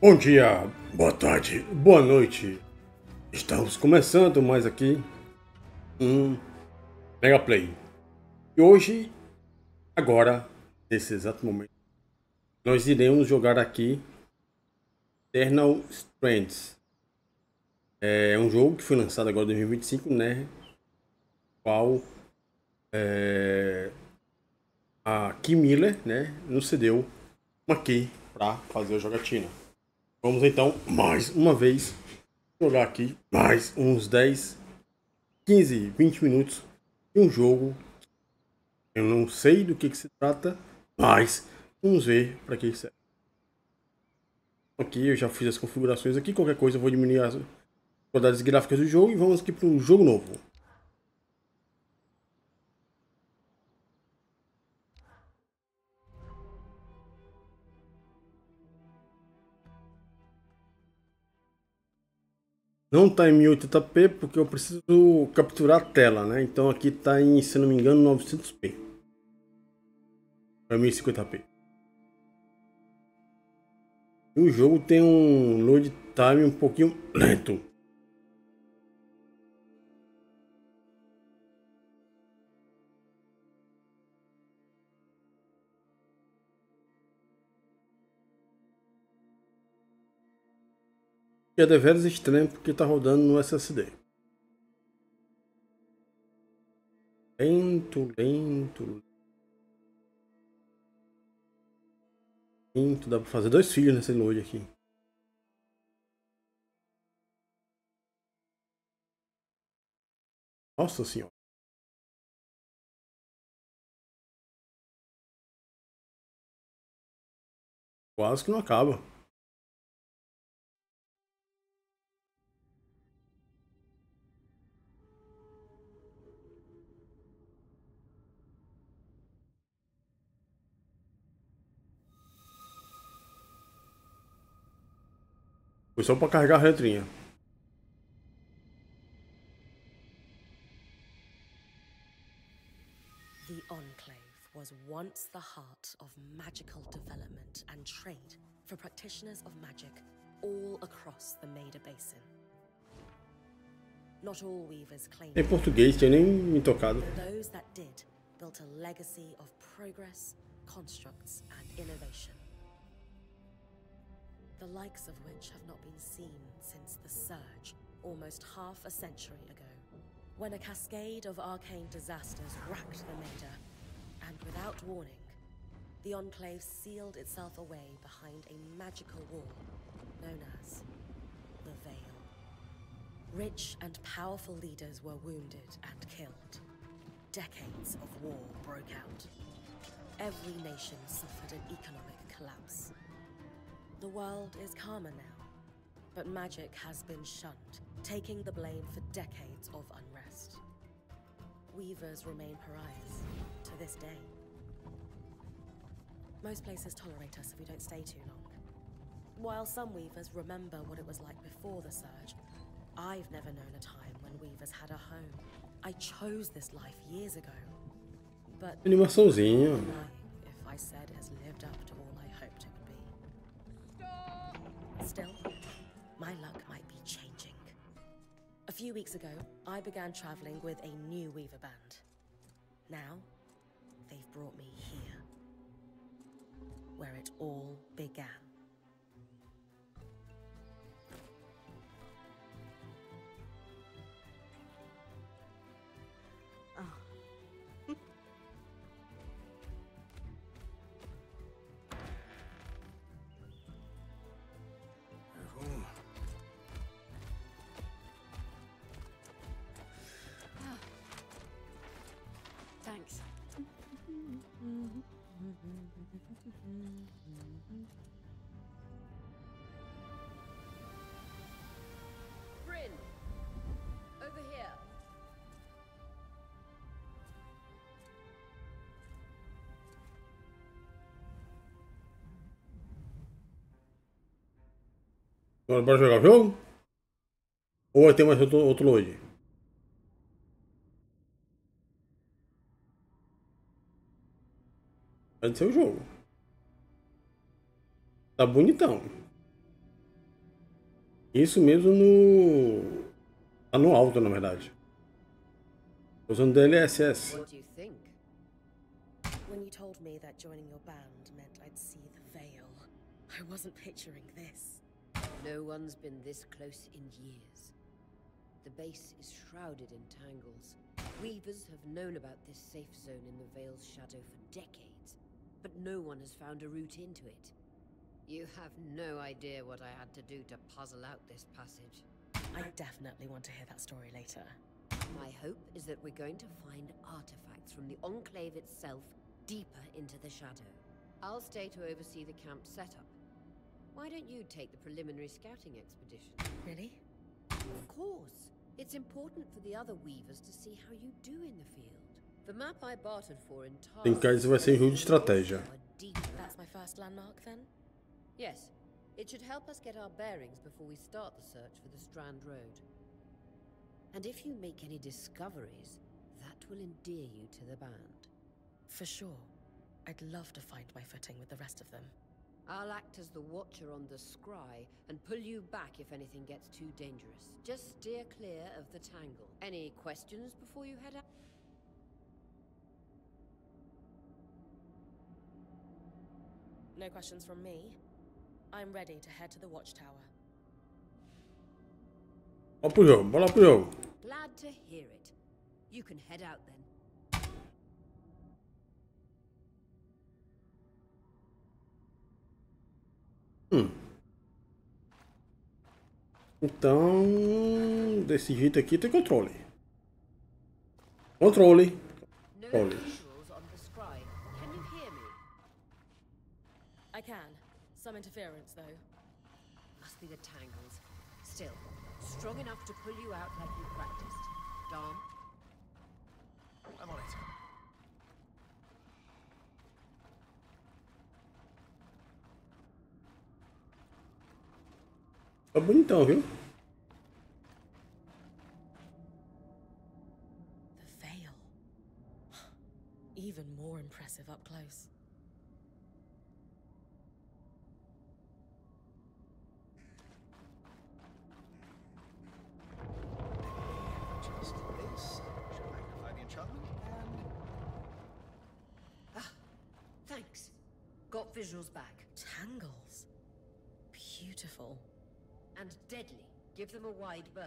Bom dia, boa tarde, boa noite. Estamos começando mais aqui um Mega Play. E hoje, agora, nesse exato momento, nós iremos jogar aqui Eternal Strands. É um jogo que foi lançado agora em 2025, né? Qual a Kim Miller, né, nos cedeu uma key para fazer a jogatina. Vamos então, mais uma vez, jogar aqui mais uns 10, 15, 20 minutos de um jogo. Eu não sei do que se trata, mas vamos ver para que serve. Aqui eu já fiz as configurações aqui, qualquer coisa eu vou diminuir as qualidades gráficas do jogo e vamos aqui para um jogo novo. Não está em 1080p porque eu preciso capturar a tela, né? Então aqui está em, se não me engano, 900p. Para 1050p. E o jogo tem um load time um pouquinho lento. E é deveras estranho porque está rodando no SSD. Lento, lento, lento. Dá para fazer 2 filhos nesse load aqui. Nossa senhora. Quase que não acaba. Foi só para carregar a letrinha. The Enclave was once the heart of magical development and trade for practitioners of magic all across the Maida Basin. Not all weavers claimed Em português, tinha nem me tocado. those that did built a legacy of progress, constructs, and innovation. The likes of which have not been seen since the Surge, almost half a century ago, when a cascade of arcane disasters racked the Maida, and without warning, the Enclave sealed itself away behind a magical wall known as the Veil. Rich and powerful leaders were wounded and killed. Decades of war broke out. Every nation suffered an economic collapse. The world is calmer now, but magic has been shunned, taking the blame for decades of unrest. Weavers remain pariahs to this day. Most places tolerate us if we don't stay too long. While some weavers remember what it was like before the Surge, I've never known a time when weavers had a home. I chose this life years ago. But Animaçãozinha. if I said it has lived up to all I hoped it would be. Still, my luck might be changing. A few weeks ago, I began traveling with a new weaver band. Now, they've brought me here, where it all began. Thanks. Bryn, over here. Agora bora jogar o jogo? Ou vai ter mais outro load? Pode ser o jogo. Tá bonitão. Isso mesmo no... Tá no alto, na verdade. Tô usando DLSS. What do you think? When you told me that joining your band meant I'd see the veil, I wasn't picturing this. No one's been this close in years. The base is shrouded in tangles. Weavers have known about this safe zone in the Veil's shadow for decades, but no one has found a route into it. You have no idea what I had to do to puzzle out this passage. I definitely want to hear that story later. My hope is that we're going to find artifacts from the Enclave itself deeper into the shadow. I'll stay to oversee the camp setup. Why don't you take the preliminary scouting expedition? Really? Of course. It's important for the other Weavers to see how you do in the field. The map I bartered for in Tem cara que vai ser jogo de estratégia. That's my first landmark, then? Yes. It should help us get our bearings before we start the search for the Strand Road. And if you make any discoveries, that will endear you to the band. For sure. I'd love to find my footing with the rest of them. I'll act as the watcher on the scry and pull you back if anything gets too dangerous. Just steer clear of the tangle. Any questions before you head out? No questions from me. I'm ready to head to the watchtower. Ó pro jogo, bora pro jogo. Glad to hear it. You can head out then. Então, desse jeito aqui tem controle. Controle. No Controle. visuals on the scry. Can you hear me? I can. Some interference, though. Must be the tangles. Still, strong enough to pull you out like you practiced. Dom? I'm on it. Tá bonitão, viu? The veil. Even more impressive up close. Just this should magnify the enchantment and Thanks. Got visuals back. Tangles. Beautiful. And deadly. Give them a wide berth.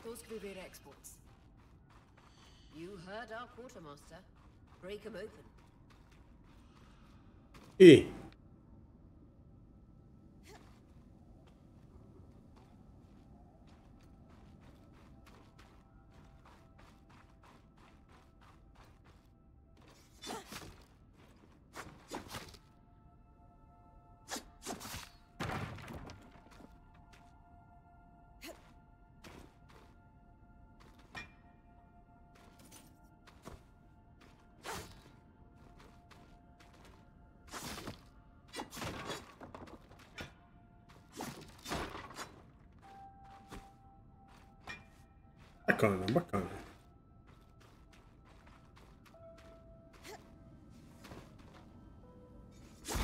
Those could be great exports. You heard our quartermaster. Break them open. E bacana, bacana. That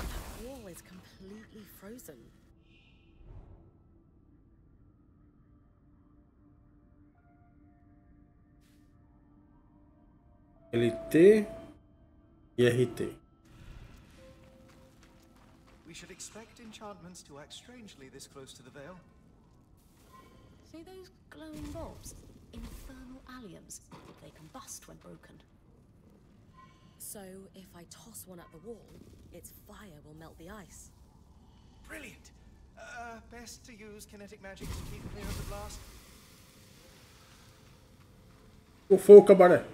wall is completely frozen. LT e RT. we should expect enchantments to act strangely this close to the Veil. See those glowing bulbs? Infernal alliums. They combust when broken. So, if I toss one at the wall, its fire will melt the ice. Brilliant! Best to use kinetic magic to keep clear of the blast. O fogo, cabaré.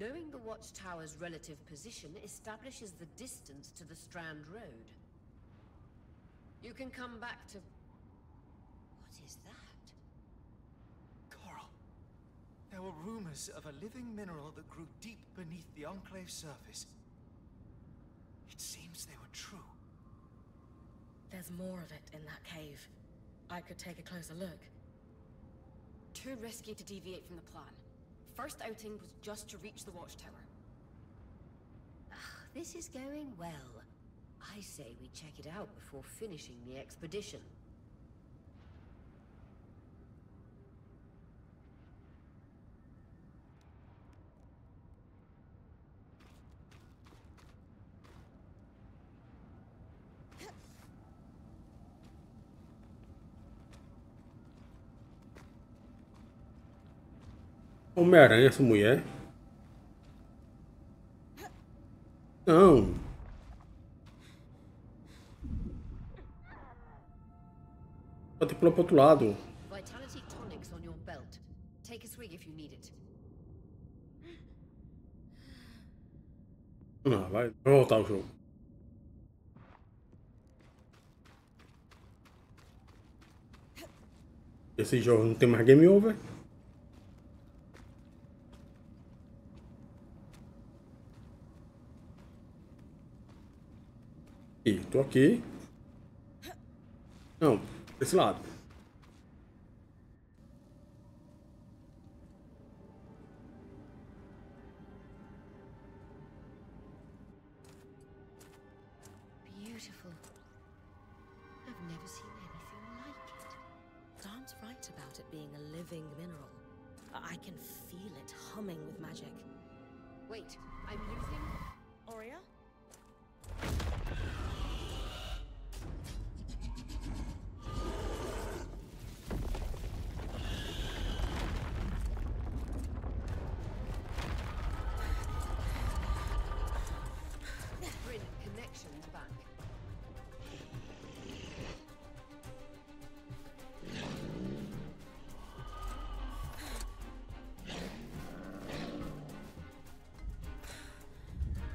Knowing the watchtower's relative position establishes the distance to the Strand Road. You can come back to... What is that? Coral. There were rumors of a living mineral that grew deep beneath the Enclave's surface. It seems they were true. There's more of it in that cave. I could take a closer look. Too risky to deviate from the plan. First outing was just to reach the watchtower. This is going well. I say we check it out before finishing the expedition. Homem-Aranha, essa mulher? Não. Pode ter pulado pro outro lado. Vitality tonics on your belt. Take a swig if you need it. Não, vai voltar o jogo. Esse jogo não tem mais game over. E tô aqui. Não, desse lado. Beautiful. I've never seen anything like it. Dan's right about it being a living mineral. I can feel it humming with magic. Wait, I'm losing... Aurea? Connections back.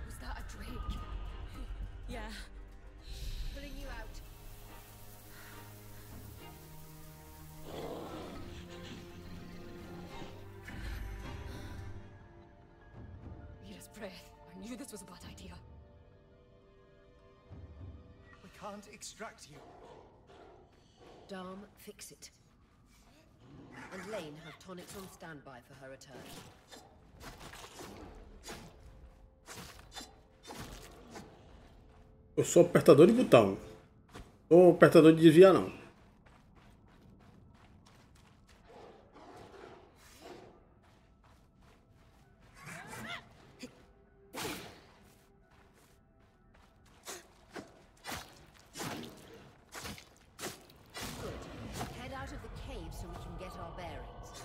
Was that a drake? Yeah. Pulling you out. Mira's breath. I knew this was a bad idea. We can't extract you. Dom, fix it. And Lane have tonics on standby for her return. Eu sou apertador de botão. Sou apertador de desviar não. Head out of the cave so we can get our bearings.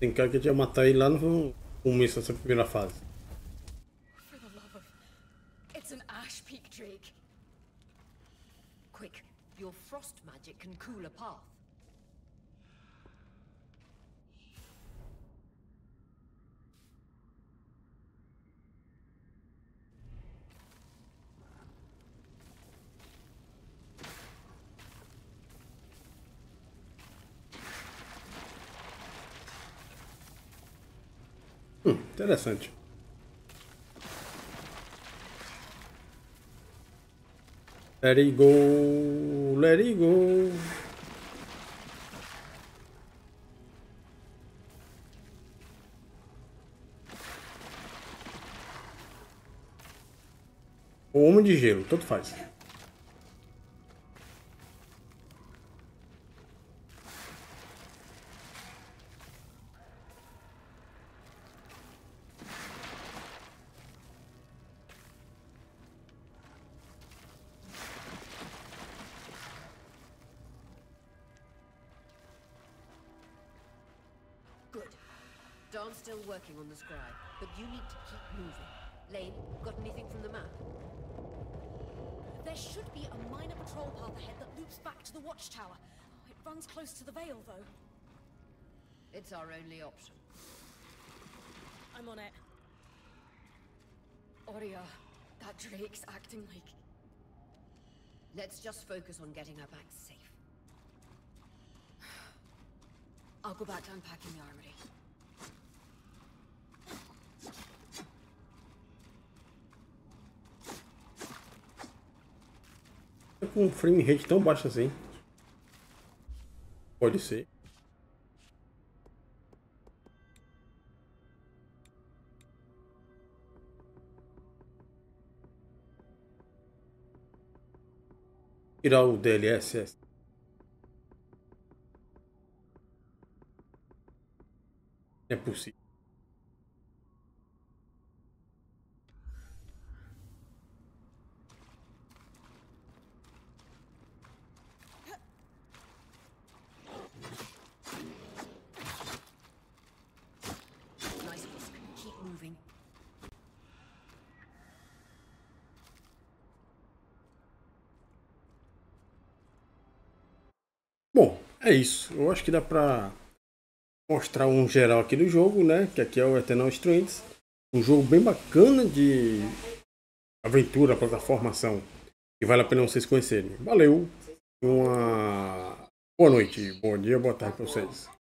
Tem cara que ia matar ele lá no começo dessa primeira fase. For the love of... It's an ash peak drake. Quick, your frost magic can cool a path. Interessante. Let it go, let it go. Ou homem de gelo, tanto faz. Good. Dawn's still working on the scribe, but you need to keep moving. Lane, got anything from the map? There should be a minor patrol path ahead that loops back to the watchtower. It runs close to the Vale, though. It's our only option. I'm on it. Aurea, that drake's acting like... Let's just focus on getting her back safe. I'll go back to unpacking the armory. Com um frame rate tão baixo assim. Pode ser. Tirar o DLSS. É possível. Nice. Keep moving. Bom, é isso. Eu acho que dá pra mostrar um geral aqui do jogo, né? Que aqui é o Eternal Strands. Um jogo bem bacana de aventura, plataformação. E vale a pena vocês conhecerem. Valeu! Uma boa noite, bom dia, boa tarde pra vocês.